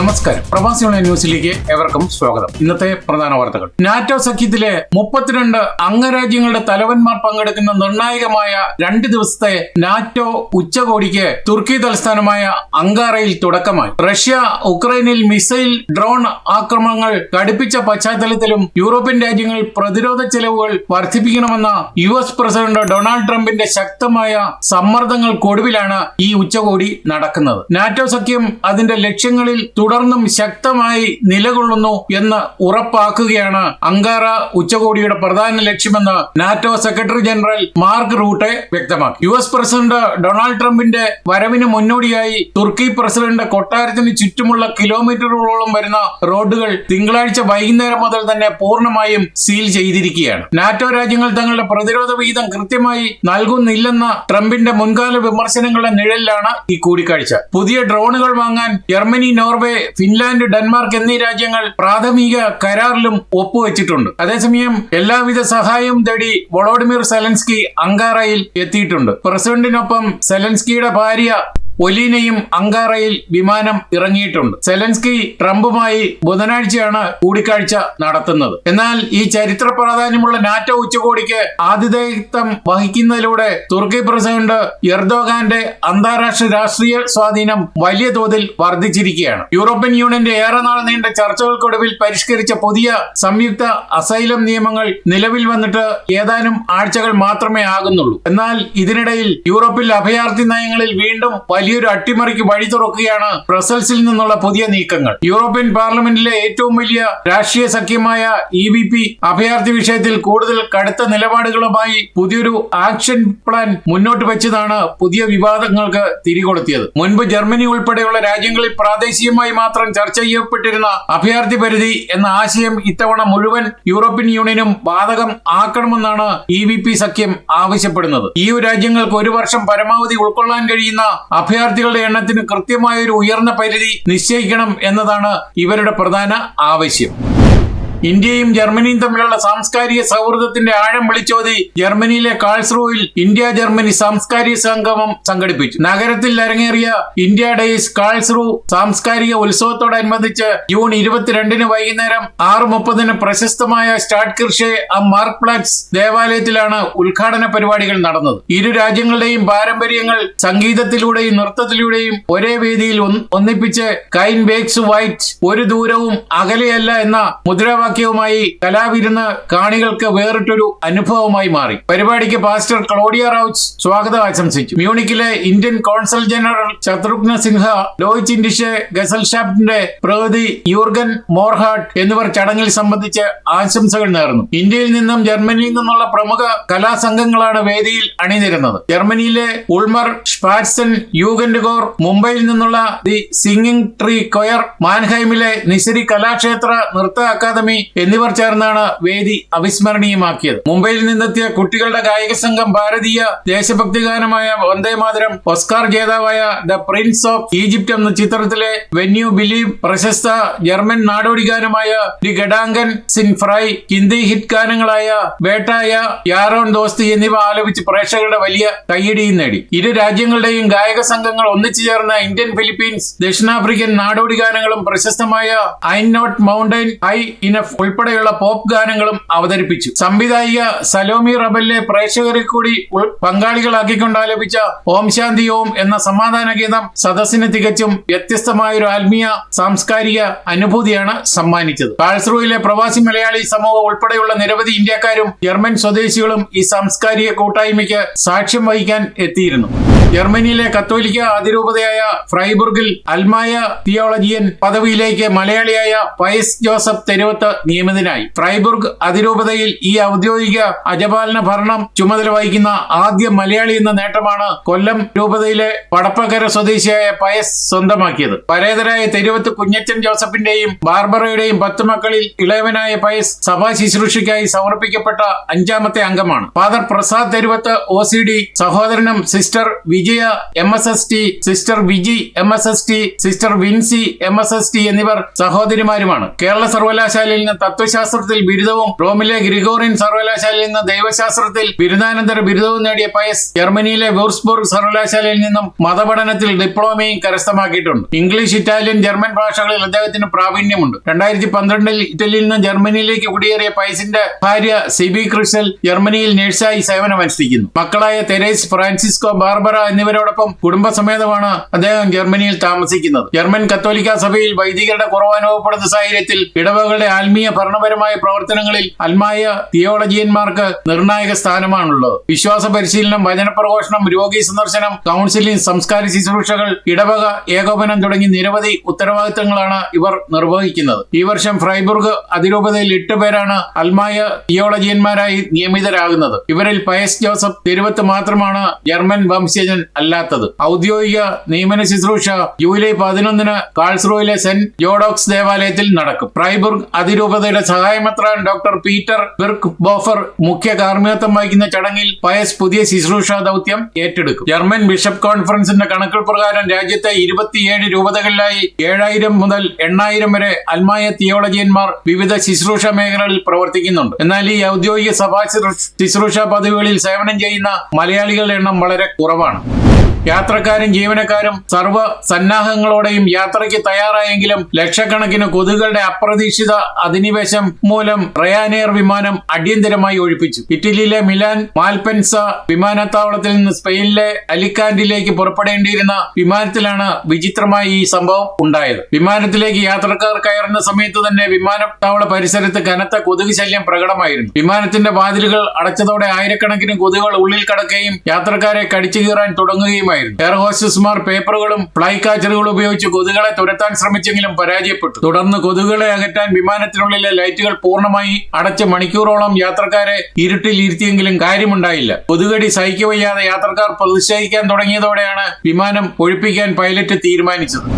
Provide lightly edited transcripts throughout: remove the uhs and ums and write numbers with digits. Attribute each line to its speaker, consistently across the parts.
Speaker 1: നമസ്കാരം. പ്രവാസി ഓൺലൈൻ ന്യൂസിലേക്ക് ഏവർക്കും സ്വാഗതം. ഇന്നത്തെ പ്രധാന വാർത്തകൾ. നാറ്റോ സഖ്യത്തിലെ 32 അംഗരാജ്യങ്ങളുടെ തലവന്മാർ പങ്കെടുക്കുന്ന നിർണായകമായ 2 ദിവസത്തെ നാറ്റോ ഉച്ചകോടിക്ക് തുർക്കി തലസ്ഥാനമായ അങ്കാറയിൽ തുടക്കമായി. റഷ്യ ഉക്രൈനിൽ മിസൈൽ ഡ്രോൺ ആക്രമണങ്ങൾ കടുപ്പിച്ച പശ്ചാത്തലത്തിലും യൂറോപ്യൻ രാജ്യങ്ങൾ പ്രതിരോധ ചെലവുകൾ വർദ്ധിപ്പിക്കണമെന്ന US പ്രസിഡന്റ് ഡൊണാൾഡ് ട്രംപിന്റെ ശക്തമായ സമ്മർദ്ദങ്ങൾക്കൊടുവിലാണ് ഈ ഉച്ചകോടി നടക്കുന്നത്. നാറ്റോ സഖ്യം അതിന്റെ ലക്ഷ്യങ്ങളിൽ തുടർന്നും ശക്തമായി നിലകൊള്ളുന്നു എന്ന് ഉറപ്പാക്കുകയാണ് അങ്കാറ ഉച്ചകോടിയുടെ പ്രധാന ലക്ഷ്യമെന്ന് NATO secretary general mark Rutte വ്യക്തമാക്കി. US പ്രസിഡന്റ് ഡൊണാൾഡ് ട്രംപിന്റെ വരവിന് മുന്നോടിയായി തുർക്കി പ്രസിഡന്റ് കൊട്ടാരത്തിന് ചുറ്റുമുള്ള കിലോമീറ്ററുകളോളം വരുന്ന റോഡുകൾ തിങ്കളാഴ്ച വൈകുന്നേരം മുതൽ തന്നെ പൂർണ്ണമായും സീൽ ചെയ്തിരിക്കുകയാണ്. നാറ്റോ രാജ്യങ്ങൾ തങ്ങളുടെ പ്രതിരോധ വിഹിതം കൃത്യമായി നൽകുന്നില്ലെന്ന ട്രംപിന്റെ മുൻകാല വിമർശനങ്ങളുടെ നിഴലിലാണ് ഈ കൂടിക്കാഴ്ച. പുതിയ ഡ്രോണുകൾ വാങ്ങാൻ ജർമ്മനി, നോർവേ, ഫിൻലാൻഡ്, ഡെൻമാർക്ക് എന്നീ രാജ്യങ്ങൾ പ്രാഥമിക കരാറിലും ഒപ്പുവെച്ചിട്ടുണ്ട്. അതേസമയം എല്ലാവിധ സഹായവും തേടി വൊളോഡിമിർ സെലൻസ്കി അങ്കാറയിൽ എത്തിയിട്ടുണ്ട്. പ്രസിഡന്റിനൊപ്പം സെലൻസ്കിയുടെ ഭാര്യ ഒലീനയും അങ്കാറയിൽ വിമാനം ഇറങ്ങിയിട്ടുണ്ട്. സെലൻസ്കി ട്രംപുമായി ബുധനാഴ്ചയാണ് കൂടിക്കാഴ്ച നടത്തുന്നത്. എന്നാൽ ഈ ചരിത്ര പ്രാധാന്യമുള്ള നാറ്റോ ഉച്ചകോടിക്ക് ആതിഥേയത്വം വഹിക്കുന്നതിലൂടെ തുർക്കി പ്രസിഡന്റ് എർദോഗാന്റെ അന്താരാഷ്ട്ര രാഷ്ട്രീയ സ്വാധീനം വലിയ തോതിൽ വർദ്ധിച്ചിരിക്കുകയാണ്. യൂറോപ്യൻ യൂണിയന്റെ ഏറെ നാൾ നീണ്ട ചർച്ചകൾക്കൊടുവിൽ പരിഷ്കരിച്ച പുതിയ സംയുക്ത അസൈലം നിയമങ്ങൾ നിലവിൽ വന്നിട്ട് ഏതാനും ആഴ്ചകൾ മാത്രമേ ആകുന്നുള്ളൂ. എന്നാൽ ഇതിനിടയിൽ യൂറോപ്പിൽ അഭയാർത്ഥി നയങ്ങളിൽ വീണ്ടും വലിയൊരു അട്ടിമറിക്ക് വഴി തുറക്കുകയാണ് ബ്രസൽസിൽ നിന്നുള്ള പുതിയ നീക്കങ്ങൾ. യൂറോപ്യൻ പാർലമെന്റിലെ ഏറ്റവും വലിയ രാഷ്ട്രീയ സഖ്യമായ EPP അഭയാർത്ഥി വിഷയത്തിൽ കൂടുതൽ കടുത്ത നിലപാടുകളുമായി പുതിയൊരു ആക്ഷൻ പ്ലാൻ മുന്നോട്ട് വെച്ചതാണ് പുതിയ വിവാദങ്ങൾക്ക് തിരികൊളുത്തിയത്. മുൻപ് ജർമ്മനി ഉൾപ്പെടെയുള്ള രാജ്യങ്ങളിൽ പ്രാദേശികമായി മാത്രം ചർച്ച ചെയ്യപ്പെട്ടിരുന്ന അഭയാർത്ഥി പരിധി എന്ന ആശയം ഇത്തവണ മുഴുവൻ യൂറോപ്യൻ യൂണിയനും ബാധകം ആക്കണമെന്നാണ് EPP സഖ്യം ആവശ്യപ്പെടുന്നത്. EU രാജ്യങ്ങൾക്ക് ഒരു വർഷം പരമാവധി ഉൾക്കൊള്ളാൻ കഴിയുന്ന അഭയാർത്ഥികളുടെ എണ്ണത്തിന് കൃത്യമായ ഒരു ഉയർന്ന പരിധി നിശ്ചയിക്കണം എന്നതാണ് ഇവരുടെ പ്രധാന ആവശ്യം. ഇന്ത്യയും ജർമ്മനിയും തമ്മിലുള്ള സാംസ്കാരിക സൗഹൃദത്തിന്റെ ആഴം വിളിച്ചോതി ജർമ്മനിയിലെ കാൾസ്റൂയിൽ ഇന്ത്യ ജർമ്മനി സാംസ്കാരിക സംഗമം സംഘടിപ്പിച്ചു. നഗരത്തിൽ അരങ്ങേറിയ ഇന്ത്യ ഡേയ്സ് കാൾസ്റൂ സാംസ്കാരിക ഉത്സവത്തോടനുബന്ധിച്ച് ജൂൺ 22 വൈകുന്നേരം 6:30 പ്രശസ്തമായ സ്റ്റാഡ്കിർഷെ am മാർക്ട്പ്ലാറ്റ്സ് ദേവാലയത്തിലാണ് ഉദ്ഘാടന പരിപാടികൾ നടന്നത്. ഇരു രാജ്യങ്ങളുടെയും പാരമ്പര്യങ്ങൾ സംഗീതത്തിലൂടെയും നൃത്തത്തിലൂടെയും ഒരേ വേദിയിൽ ഒന്നിപ്പിച്ച് കൈൻ വേക്സ് വൈറ്റ് ഒരു ദൂരവും അകലെയല്ല എന്ന മുദ്രാവാക്യവുമായി കലാവിരുന്ന് കാണികൾക്ക് വേറിട്ടൊരു അനുഭവമായി മാറി. പരിപാടിക്ക് പാസ്റ്റർ ക്ലോഡിയ റൗച്ച് സ്വാഗതം ആശംസിച്ചു. മ്യൂണിക്കിലെ Indian consul general Shatrughna Sinha, Deutsche Indische ഗസൽഷാഫ്റ്റിന്റെ പ്രതിനിധി യൂർഗൻ മോർഹാട്ട് എന്നിവർ ചടങ്ങിൽ സംബന്ധിച്ച് ആശംസകൾ നേർന്നു. ഇന്ത്യയിൽ നിന്നും ജർമ്മനിയിൽ നിന്നുള്ള പ്രമുഖ കലാസംഘങ്ങളാണ് വേദിയിൽ അണിനിരുന്നത്. ജർമ്മനിയിലെ ഉൾമർ സ്പാറ്റ്സൺ യൂഗൻഡ്കോർ, മുംബൈയിൽ നിന്നുള്ള ദി സിംഗിങ് ട്രീ കൊയർ, മാൻഹൈമിലെ നിശരി കലാക്ഷേത്ര നൃത്ത അക്കാദമി എന്നിവർ ചേർന്നാണ് വേദി അവിസ്മരണീയമാക്കിയത്. മുംബൈയിൽ നിന്നെത്തിയ കുട്ടികളുടെ ഗായക സംഘം ഭാരതീയ ദേശഭക്തി ഗാനമായ വന്ദേമാതരം, ഓസ്കാർ ജേതാവായ ദ പ്രിൻസ് ഓഫ് ഈജിപ്റ്റ് എന്ന ചിത്രത്തിലെ വെൻ യു ബിലീവ്, പ്രശസ്ത ജർമ്മൻ നാടോടി ഗാനമായ the Gedanken sind frei, Hindi hit ഗാനങ്ങളായ വേട്ടായ, യാരോൺ ദോസ്തി എന്നിവ ആലപിച്ച് പ്രേക്ഷകരുടെ വലിയ കയ്യടിയും നേടി. ഇരു രാജ്യങ്ങളുടെയും ഗായക സംഘങ്ങൾ ഒന്നിച്ചു ചേർന്ന ഇന്ത്യൻ, ഫിലിപ്പീൻസ്, ദക്ഷിണാഫ്രിക്കൻ നാടോടി ഗാനങ്ങളും പ്രശസ്തമായ I not mountain high enough ഉൾപ്പെടെയുള്ള പോപ്പ് ഗാനങ്ങളും അവതരിപ്പിച്ചു. സംവിധായിക സലോമി റബലിനെ പ്രേക്ഷകരെ കൂടി പങ്കാളികളാക്കിക്കൊണ്ട് ആലപിച്ച ഓം ശാന്തി ഓം എന്ന സമാധാന ഗീതം സദസ്സിന് തികച്ചും വ്യത്യസ്തമായ ഒരു ആത്മീയ സാംസ്കാരിക അനുഭൂതിയാണ് സമ്മാനിച്ചത്. കാൾസ്റൂയിലെ പ്രവാസി മലയാളി സമൂഹം ഉൾപ്പെടെയുള്ള നിരവധി ഇന്ത്യക്കാരും ജർമ്മൻ സ്വദേശികളും ഈ സാംസ്കാരിക കൂട്ടായ്മയ്ക്ക് സാക്ഷ്യം വഹിക്കാൻ എത്തിയിരുന്നു. ജർമ്മനിയിലെ കത്തോലിക്ക അതിരൂപതയായ ഫ്രൈബുർഗിൽ അൽമായ തിയോളജിയൻ പദവിയിലേക്ക് മലയാളിയായ പയസ് ജോസഫ് തെരുവത്ത് നിയമിതനായി. ഫ്രൈബുർഗ് അതിരൂപതയിൽ ഈ ഔദ്യോഗിക അജപാലന ഭരണം ചുമതല വഹിക്കുന്ന ആദ്യ മലയാളി എന്ന നേട്ടമാണ് കൊല്ലം രൂപതയിലെ പടപ്പക്കര സ്വദേശിയായ പയസ് സ്വന്തമാക്കിയത്. പരേതരായ തെരുവത്ത് കുഞ്ഞച്ചൻ ജോസഫിന്റെയും ബാർബറയുടെയും 10 മക്കളിൽ ഇളയവനായ പയസ് സഭാ ശുശ്രൂഷയ്ക്കായി സമർപ്പിക്കപ്പെട്ട 5ാമത്തെ അംഗമാണ്. ഫാദർ പ്രസാദ് തെരുവത്ത് OCD, സഹോദരനും സിസ്റ്റർ വിജയ MSST, sister Viji MSST, sister Vincy MSST എന്നിവർ സഹോദരിമാരുമാണ്. കേരള സർവകലാശാലയിൽ നിന്ന് തത്വശാസ്ത്രത്തിൽ ബിരുദവും റോമിലെ ഗ്രിഗോറിയൻ സർവകലാശാലയിൽ നിന്ന് ദൈവശാസ്ത്രത്തിൽ ബിരുദാനന്തര ബിരുദവും നേടിയ പയസ് ജർമ്മനിയിലെ വൂർസ്ബർഗ് സർവകലാശാലയിൽ നിന്നും മതപഠനത്തിൽ ഡിപ്ലോമയും കരസ്ഥമാക്കിയിട്ടുണ്ട്. ഇംഗ്ലീഷ്, ഇറ്റാലിയൻ, ജർമ്മൻ ഭാഷകളിൽ അദ്ദേഹത്തിന് പ്രാവീണ്യമുണ്ട്. 2012 ഇറ്റലിയിൽ നിന്ന് ജർമ്മനിയിലേക്ക് കുടിയേറിയ പയസിന്റെ ഭാര്യ സിബി ക്രിസ്റ്റൽ ജർമ്മനിയിൽ നഴ്സായി സേവനമനുഷ്ഠിക്കുന്നു. മക്കളായ തെരേസ്, ഫ്രാൻസിസ്കോ, ബാർബറ എന്നിവരോടൊപ്പം കുടുംബസമേതമാണ് അദ്ദേഹം ജർമ്മനിയിൽ താമസിക്കുന്നത്. ജർമ്മൻ കത്തോലിക്ക സഭയിൽ വൈദികരുടെ കുറവ് അനുഭവപ്പെടുന്ന സാഹചര്യത്തിൽ ഇടവകളുടെ ആത്മീയ ഭരണപരമായ പ്രവർത്തനങ്ങളിൽ അൽമായ തിയോളജിയന്മാർക്ക് നിർണായക സ്ഥാനമാണുള്ളത്. വിശ്വാസ പരിശീലനം, വചനപ്രഘോഷണം, രോഗി സന്ദർശനം, കൗൺസിലിംഗ്, സംസ്കാര ശുശ്രൂഷകൾ, ഇടവക ഏകോപനം തുടങ്ങി നിരവധി ഉത്തരവാദിത്തങ്ങളാണ് ഇവർ നിർവഹിക്കുന്നത്. ഈ വർഷം ഫ്രൈബുർഗ് അതിരൂപതയിൽ 8 പേരാണ് അൽമായ തിയോളജിയന്മാരായി നിയമിതരാകുന്നത്. ഇവരിൽ പയസ് ജോസഫ് തിരുവത്ത് മാത്രമാണ് ജർമ്മൻ വംശജൻ അല്ലാത്തത്. ഔദ്യോഗിക നിയമന ശുശ്രൂഷ ജൂലൈ 11 കാൾസ്റൂയിലെ സെന്റ് ജോഡോക്സ് ദേവാലയത്തിൽ നടക്കും. ഫ്രൈബുർഗ് അതിരൂപതയുടെ സഹായമെത്രാൻ ഡോക്ടർ പീറ്റർ ബിർക്ക് ബോഫർ മുഖ്യ കാർമ്മികത്വം വഹിക്കുന്ന ചടങ്ങിൽ പയസ് പുതിയ ശുശ്രൂഷ ദൗത്യം ഏറ്റെടുക്കും. ജർമ്മൻ ബിഷപ്പ് കോൺഫറൻസിന്റെ കണക്കുകൾ പ്രകാരം രാജ്യത്തെ 27 രൂപതകളിലായി 7000 മുതൽ 8000 വരെ അൽമായ തിയോളജിയന്മാർ വിവിധ ശുശ്രൂഷ മേഖലകളിൽ പ്രവർത്തിക്കുന്നുണ്ട്. എന്നാൽ ഈ ഔദ്യോഗിക സഭാ ശുശ്രൂഷ പദവികളിൽ സേവനം ചെയ്യുന്ന മലയാളികളുടെ എണ്ണം വളരെ കുറവാണ്. യാത്രക്കാരും ജീവനക്കാരും സർവ്വ സന്നാഹങ്ങളോടെയും യാത്രയ്ക്ക് തയ്യാറായെങ്കിലും ലക്ഷക്കണക്കിന് കൊതുകുകളുടെ അപ്രതീക്ഷിത അധിനിവേശം മൂലം റയാനെയർ വിമാനം അടിയന്തരമായി ഒഴിപ്പിച്ചു. ഇറ്റലിയിലെ മിലാൻ മാൽപെൻസ വിമാനത്താവളത്തിൽ നിന്ന് സ്പെയിനിലെ അലിക്കാന്റിലേക്ക് പുറപ്പെടേണ്ടിയിരുന്ന വിമാനത്തിലാണ് വിചിത്രമായി ഈ സംഭവം ഉണ്ടായത്. വിമാനത്തിലേക്ക് യാത്രക്കാർ കയറുന്ന സമയത്ത് തന്നെ വിമാനത്താവള പരിസരത്ത് കനത്ത കൊതുക് ശല്യം പ്രകടമായിരുന്നു. വിമാനത്തിന്റെ വാതിലുകൾ അടച്ചതോടെ ആയിരക്കണക്കിന് കൊതുകുകൾ ഉള്ളിൽ കടക്കുകയും യാത്രക്കാരെ കടിച്ചു കീറാൻ തുടങ്ങുകയുമായിരുന്നു. എയർ ഹോസ്റ്റസ്മാർ പേപ്പറുകളും ഫ്ലൈ കാച്ചറുകളും ഉപയോഗിച്ച് കൊതുകുകളെ തുരത്താൻ ശ്രമിച്ചെങ്കിലും പരാജയപ്പെട്ടു. തുടർന്ന് കൊതുകുകളെ അകറ്റാൻ വിമാനത്തിനുള്ളിലെ ലൈറ്റുകൾ പൂർണ്ണമായി അടച്ച് മണിക്കൂറോളം യാത്രക്കാരെ ഇരുട്ടിൽ ഇരുത്തിയെങ്കിലും കാര്യമുണ്ടായില്ല. കൊതുകടി സഹിക്കവയ്യാതെ യാത്രക്കാർ പ്രതിഷേധിക്കാൻ തുടങ്ങിയതോടെയാണ് വിമാനം ഒഴിപ്പിക്കാൻ പൈലറ്റ് തീരുമാനിച്ചത്.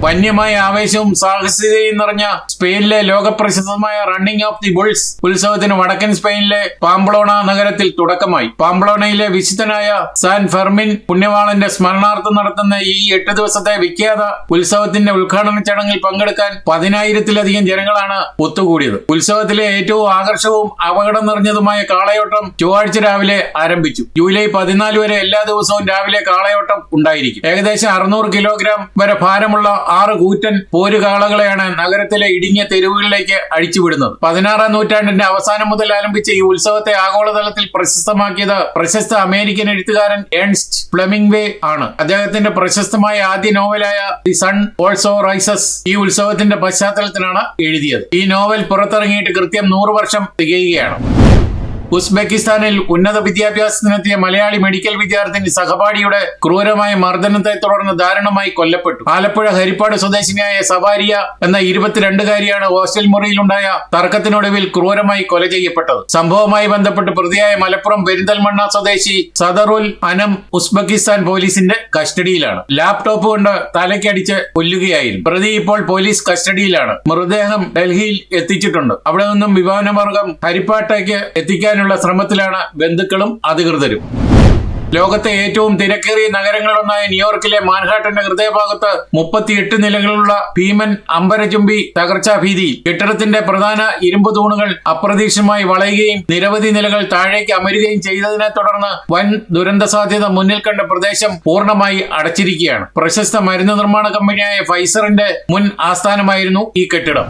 Speaker 1: വന്യമായ ആവേശവും സാഹസികതയും നിറഞ്ഞ സ്പെയിനിലെ ലോകപ്രസിദ്ധമായ റണ്ണിംഗ് ഓഫ് ദി ബുൾസ് ഉത്സവത്തിന് വടക്കൻ സ്പെയിനിലെ പാംപ്ലോണ നഗരത്തിൽ തുടക്കമായി. പാംപ്ലോണയിലെ വിശുദ്ധനായ സാൻ ഫെർമിൻ പുണ്യവാളന്റെ സ്മരണാർത്ഥം നടത്തുന്ന ഈ 8 ദിവസത്തെ വിഖ്യാത ഉത്സവത്തിന്റെ ഉദ്ഘാടന ചടങ്ങിൽ പങ്കെടുക്കാൻ 10,000-ലധികം ജനങ്ങളാണ് ഒത്തുകൂടിയത്. ഉത്സവത്തിലെ ഏറ്റവും ആകർഷകവും അപകടം നിറഞ്ഞതുമായ കാളയോട്ടം ചൊവ്വാഴ്ച രാവിലെ ആരംഭിച്ചു. ജൂലൈ 14 വരെ എല്ലാ ദിവസവും രാവിലെ കാളയോട്ടം ഉണ്ടായിരിക്കും. ഏകദേശം 600 കിലോഗ്രാം വരെ ഭാരമുള്ള 6 കൂറ്റൻ പോരുകാളകളെയാണ് നഗരത്തിലെ ഇടുങ്ങിയ തെരുവുകളിലേക്ക് അഴിച്ചുവിടുന്നത്. 16-ാം നൂറ്റാണ്ടിന്റെ അവസാനം മുതൽ ആരംഭിച്ച ഈ ഉത്സവത്തെ ആഗോളതലത്തിൽ പ്രശസ്തമാക്കിയത് പ്രശസ്ത അമേരിക്കൻ എഴുത്തുകാരൻ ഏൺസ്റ്റ് ഫ്ലെമിംഗ്വേ ആണ്. അദ്ദേഹത്തിന്റെ പ്രശസ്തമായ ആദ്യ നോവലായ ദി സൺ ഓൾസോ റൈസസ് ഈ ഉത്സവത്തിന്റെ പശ്ചാത്തലത്തിലാണ് എഴുതിയത്. ഈ നോവൽ പുറത്തിറങ്ങിയിട്ട് കൃത്യം 100 വർഷം തികയുകയാണ്. ഉസ്ബെക്കിസ്ഥാനിൽ ഉന്നത വിദ്യാഭ്യാസത്തിനെത്തിയ മലയാളി മെഡിക്കൽ വിദ്യാർത്ഥിനി സഹപാഠിയുടെ ക്രൂരമായ മർദ്ദനത്തെ തുടർന്ന് ദാരുണമായി കൊല്ലപ്പെട്ടു. ആലപ്പുഴ ഹരിപ്പാട് സ്വദേശിനിയായ സവാരിയ എന്ന 22-കാരിയാണ് ഹോസ്റ്റൽ മുറിയിലുണ്ടായ തർക്കത്തിനൊടുവിൽ ക്രൂരമായി കൊല ചെയ്യപ്പെട്ടത്. സംഭവവുമായി ബന്ധപ്പെട്ട് പ്രതിയായ മലപ്പുറം പെരിന്തൽമണ്ണ സ്വദേശി സദറുൽ അനം ഉസ്ബെക്കിസ്ഥാൻ പോലീസിന്റെ കസ്റ്റഡിയിലാണ്. ലാപ്ടോപ്പ് കൊണ്ട് തലയ്ക്കടിച്ച് കൊല്ലുകയായിരുന്നു. പ്രതി ഇപ്പോൾ പോലീസ് കസ്റ്റഡിയിലാണ്. മൃതദേഹം ഡൽഹിയിൽ എത്തിച്ചിട്ടുണ്ട്. അവിടെ നിന്നും വിമാനമാർഗം ഹരിപ്പാട്ടേക്ക് എത്തിക്കാൻ ശ്രമത്തിലാണ് ബന്ധുക്കളും അധികൃതരും. ലോകത്തെ ഏറ്റവും തിരക്കേറിയ നഗരങ്ങളിലൊന്നായ ന്യൂയോർക്കിലെ മാൻഹാട്ടന്റെ ഹൃദയഭാഗത്ത് 38 നിലകളുള്ള ഭീമൻ അമ്പരചുംബി തകർച്ചാ ഭീതിയിൽ. കെട്ടിടത്തിന്റെ പ്രധാന ഇരുമ്പ് തൂണുകൾ അപ്രതീക്ഷിതമായി വളയുകയും നിരവധി നിലകൾ താഴേക്ക് അമരുകയും ചെയ്തതിനെ തുടർന്ന് വൻ ദുരന്ത സാധ്യത മുന്നിൽ കണ്ട പ്രദേശം പൂർണ്ണമായി അടച്ചിരിക്കുകയാണ്. പ്രശസ്ത മരുന്ന് നിർമ്മാണ കമ്പനിയായ ഫൈസറിന്റെ മുൻ ആസ്ഥാനമായിരുന്നു ഈ കെട്ടിടം.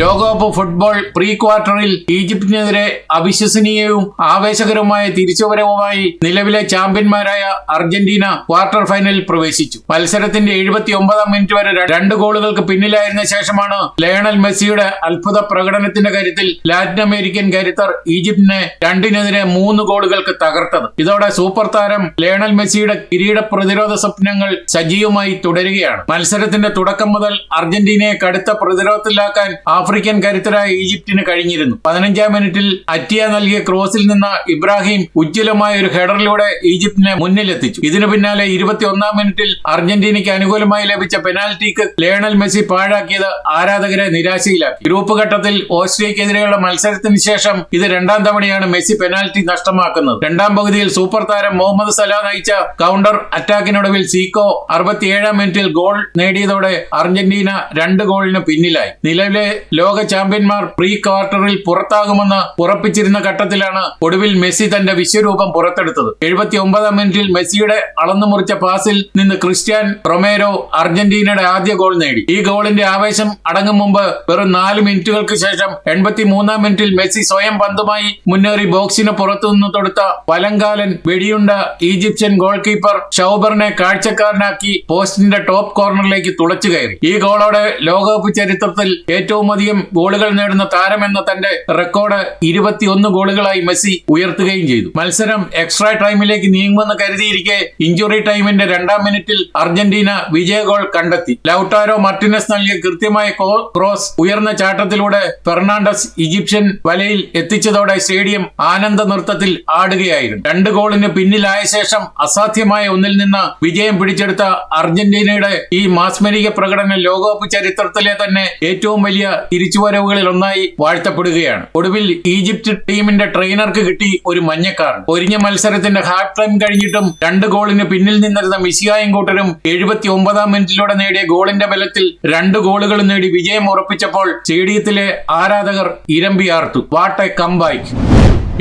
Speaker 1: ലോകകപ്പ് ഫുട്ബോൾ പ്രീ ക്വാർട്ടറിൽ ഈജിപ്തിനെതിരെ അവിശ്വസനീയവും ആവേശകരവുമായ തിരിച്ചുവരവുമായി നിലവിലെ ചാമ്പ്യന്മാരായ അർജന്റീന ക്വാർട്ടർ ഫൈനലിൽ പ്രവേശിച്ചു. മത്സരത്തിന്റെ 79-ാം മിനിറ്റ് വരെ 2 ഗോളുകൾക്ക് പിന്നിലായിരുന്ന ശേഷമാണ് ലയണൽ മെസ്സിയുടെ അത്ഭുത പ്രകടനത്തിന്റെ കാര്യത്തിൽ ലാറ്റിൻ അമേരിക്കൻ കരുത്തർ ഈജിപ്തിനെ 2-3 ഗോളുകൾക്ക് തകർത്തത്. ഇതോടെ സൂപ്പർ താരം ലയണൽ മെസ്സിയുടെ കിരീട പ്രതിരോധ സ്വപ്നങ്ങൾ സജീവമായി തുടരുകയാണ്. മത്സരത്തിന്റെ തുടക്കം മുതൽ അർജന്റീനയെ കടുത്ത പ്രതിരോധത്തിലാക്കാൻ ആ ആഫ്രിക്കൻ കരുത്തരായ ഈജിപ്തിന് കഴിഞ്ഞിരുന്നു. 15-ാം മിനിറ്റിൽ അറ്റിയ നൽകിയ ക്രോസിൽ നിന്ന് ഇബ്രാഹിം ഉജ്ജ്വലമായ ഒരു ഹെഡറിലൂടെ ഈജിപ്തിനെ മുന്നിലെത്തിച്ചു. ഇതിനു പിന്നാലെ 21-ാം മിനിറ്റിൽ അർജന്റീനയ്ക്ക് അനുകൂലമായി ലഭിച്ച പെനാൽറ്റിക്ക് ലയണൽ മെസ്സി പാഴാക്കിയത് ആരാധകരെ നിരാശയിലാക്കി. ഗ്രൂപ്പ് ഘട്ടത്തിൽ ഓസ്ട്രിയക്കെതിരെയുള്ള മത്സരത്തിന് ശേഷം ഇത് രണ്ടാം തവണയാണ് മെസ്സി പെനാൽറ്റി നഷ്ടമാക്കുന്നത്. രണ്ടാം പകുതിയിൽ സൂപ്പർ താരം മുഹമ്മദ് സലാ നയിച്ച കൗണ്ടർ അറ്റാക്കിനൊടുവിൽ സീക്കോ 67-ാം മിനിറ്റിൽ ഗോൾ നേടിയതോടെ അർജന്റീന 2 ഗോളിന് പിന്നിലായി. നിലവിലെ ലോക ചാമ്പ്യന്മാർ പ്രീ ക്വാർട്ടറിൽ പുറത്താകുമെന്ന് ഉറപ്പിച്ചിരുന്ന ഘട്ടത്തിലാണ് ഒടുവിൽ മെസ്സി തന്റെ വിശ്വരൂപം പുറത്തെടുത്തത്. 79-ാം മിനിറ്റിൽ മെസ്സിയുടെ അളന്നുമുറിച്ച പാസിൽ നിന്ന് ക്രിസ്ത്യാൻ റൊമേരോ അർജന്റീനയുടെ ആദ്യ ഗോൾ നേടി. ഈ ഗോളിന്റെ ആവേശം അടങ്ങും മുമ്പ് വെറും 4 മിനിറ്റുകൾക്ക് ശേഷം 83-ാം മിനിറ്റിൽ മെസ്സി സ്വയം പന്തുമായി മുന്നേറി ബോക്സിന് പുറത്തുനിന്ന് തൊടുത്ത വലങ്കാലൻ വെടിയുണ്ട ഈജിപ്ഷ്യൻ ഗോൾ കീപ്പർ ഷൗബറിനെ കാഴ്ചക്കാരനാക്കി പോസ്റ്റിന്റെ ടോപ്പ് കോർണറിലേക്ക് തുളച്ചു കയറി. ഈ ഗോളോടെ ലോകകപ്പ് ചരിത്രത്തിൽ ഏറ്റവും അധികം ഗോളുകൾ നേടുന്ന താരമെന്ന തന്റെ റെക്കോർഡ് 21 ഗോളുകളായി മെസ്സി ഉയർത്തുകയും ചെയ്തു. മത്സരം എക്സ്ട്രാ ടൈമിലേക്ക് നീങ്ങുമെന്ന് കരുതിയിരിക്കെ ഇഞ്ചുറി ടൈമിന്റെ 2-ാം മിനിറ്റിൽ അർജന്റീന വിജയ ഗോൾ കണ്ടെത്തി. ലൗട്ടാരോ മാർട്ടിനസ് നൽകിയ കൃത്യമായ ക്രോസ് ഉയർന്ന ചാട്ടത്തിലൂടെ ഫെർണാണ്ടസ് ഈജിപ്ഷ്യൻ വലയിൽ എത്തിച്ചതോടെ സ്റ്റേഡിയം ആനന്ദ നൃത്തത്തിൽ ആടുകയായിരുന്നു. 2 ഗോളിന് പിന്നിലായ ശേഷം അസാധ്യമായ ഒന്നിൽ നിന്ന് വിജയം പിടിച്ചെടുത്ത അർജന്റീനയുടെ ഈ മാസ്മരിക പ്രകടനം ലോകകപ്പ് ചരിത്രത്തിലെ തന്നെ ഏറ്റവും വലിയ തിരിച്ചുവരവുകളിൽ ഒന്നായി വാഴ്ത്തപ്പെടുകയാണ്. ഒടുവിൽ ഈജിപ്ത് ടീമിന്റെ ട്രെയിനർക്ക് കിട്ടി ഒരു മഞ്ഞക്കാരൻ. ഒരിഞ്ഞ മത്സരത്തിന്റെ ഹാഫ് ടൈം കഴിഞ്ഞിട്ടും 2 ഗോളിന് പിന്നിൽ നിന്നിരുന്ന മിശിഹായും കൂട്ടരും 79-ാം മിനിറ്റിലൂടെ നേടിയ ഗോളിന്റെ ബലത്തിൽ 2 ഗോളുകൾ നേടി വിജയം ഉറപ്പിച്ചപ്പോൾ സ്റ്റേഡിയത്തിലെ ആരാധകർ ഇരമ്പിയാർത്തു. What A comeback!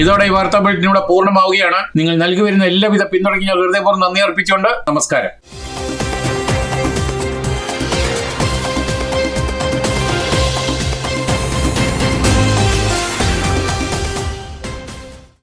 Speaker 1: ഇതോടെ ഈ വാർത്താ ബുള്ളറ്റിൻ ഇവിടെ പൂർണ്ണമാവുകയാണ്. നിങ്ങൾ നൽകി വരുന്ന എല്ലാവിധ പിന്തുണയ്ക്ക് ഞാൻ ഹൃദയപൂർവ്വം നന്ദി അർപ്പിച്ചുകൊണ്ട് നമസ്കാരം.